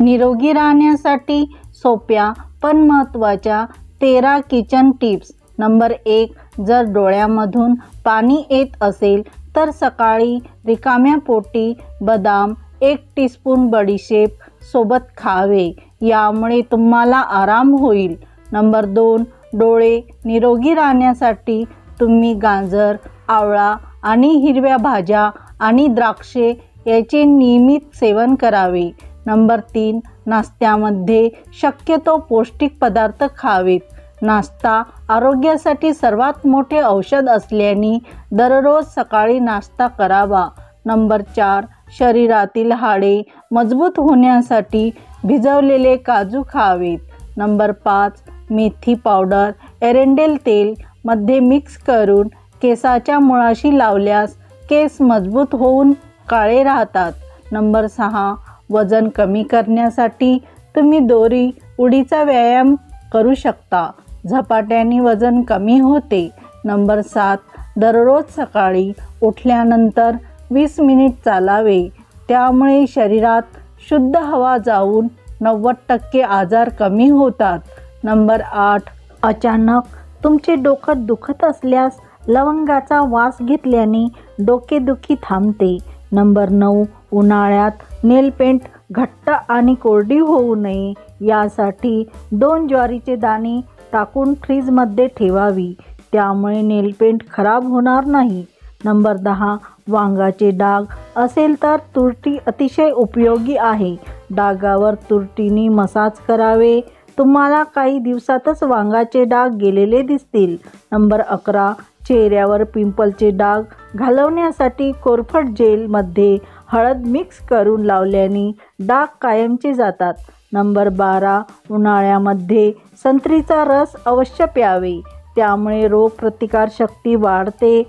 निरोगी राहण्यासाठी सोप्या पण महत्त्वाच्या 13 किचन टिप्स। नंबर 1, जर डोळ्यामधून पाणी येत असेल तर सकाळी रिकाम्या पोटी बदाम 1 टीस्पून बडीशेप सोबत खावे, यामुळे तुम्हाला आराम होईल। नंबर 2, डोळे निरोगी राहण्यासाठी तुम्ही गाजर, आवळा आणि हिरव्या भाज्या आणि द्राक्षे याचे नियमित सेवन करावे। नंबर 3, नाश्त्यामध्ये शक्यतो पौष्टिक पदार्थ खावेत। नाश्ता आरोग्यासाठी सर्वात मोठे औषध असल्याने दररोज सकाळी नाश्ता करावा। नंबर 4, शरीरातील हाडे मजबूत होण्यासाठी भिजवलेले काजू खावेत। नंबर 5, मेथी पावडर एरंडेल तेल मध्ये मिक्स करून केसाच्या मुळाशी लावल्यास केस मजबूत होऊन काळे राहतात। नंबर 6, वजन कमी करण्यासाठी तुम्ही दोरी उडीचा व्यायाम करू शकता, झपाट्याने वजन कमी होते। नंबर 7, दररोज सकाळी उठल्यानंतर 20 मिनिट चालावे, त्यामुळे शरीरात शुद्ध हवा जाऊन 90% आजार कमी होतात। नंबर 8, अचानक तुमचे डोकं दुखत असल्यास लवंगाचा वास घेतल्याने डोकेदुखी थांबते। नंबर 9, उन्हाळ्यात नेल पेंट घट्ट आणि कोरडी होऊ नये यासाठी 2 ज्वारीचे दाणे टाकून फ्रीजमध्ये ठेवावी, त्यामुळे नेल पेंट खराब होणार नाही। नंबर 10, वांगाचे डाग असेल तर तुरटी अतिशय उपयोगी आहे। डागावर तुरटीने मसाज करावे, तुम्हाला काही दिवसातच वांगाचे डाग गेलेले दिसतील। नंबर 11, चेहऱ्यावर पिंपलचे डाग घालवण्यासाठी कोरफड जेलमध्ये हळद मिक्स करून लावल्याने डाग कायमचे जातात। नंबर 12, उन्हाळ्यामध्ये संत्रीचा रस अवश्य प्यावे, त्यामुळे रोगप्रतिकारशक्ती वाढते।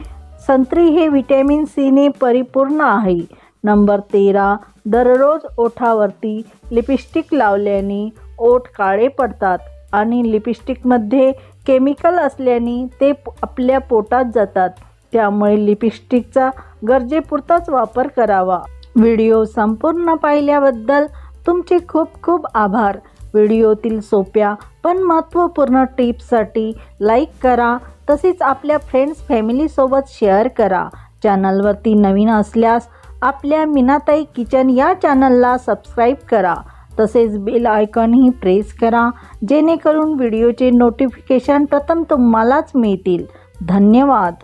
संत्री हे व्हिटॅमिन सीने परिपूर्ण आहे। नंबर 13, दररोज ओठावरती लिपस्टिक लावल्याने ओठ काळे पडतात आणि लिपस्टिकमध्ये केमिकल असल्याने ते आपल्या पोटात जातात, त्यामुळे लिपस्टिकचा गरजेपुरताच वापर करावा। व्हिडिओ संपूर्ण पाहिल्याबद्दल तुमचे खूप खूप आभार। व्हिडिओतील सोप्या पण महत्त्वपूर्ण टिप्ससाठी लाईक करा, तसेच आपल्या फ्रेंड्स फॅमिलीसोबत शेअर करा। चॅनलवरती नवीन असल्यास आपल्या मीनाताई किचन या चॅनलला सबस्क्राईब करा, तसेच बेल आयकॉनही प्रेस करा, जेणेकरून व्हिडिओचे नोटिफिकेशन प्रथम तुम्हालाच मिळतील। धन्यवाद।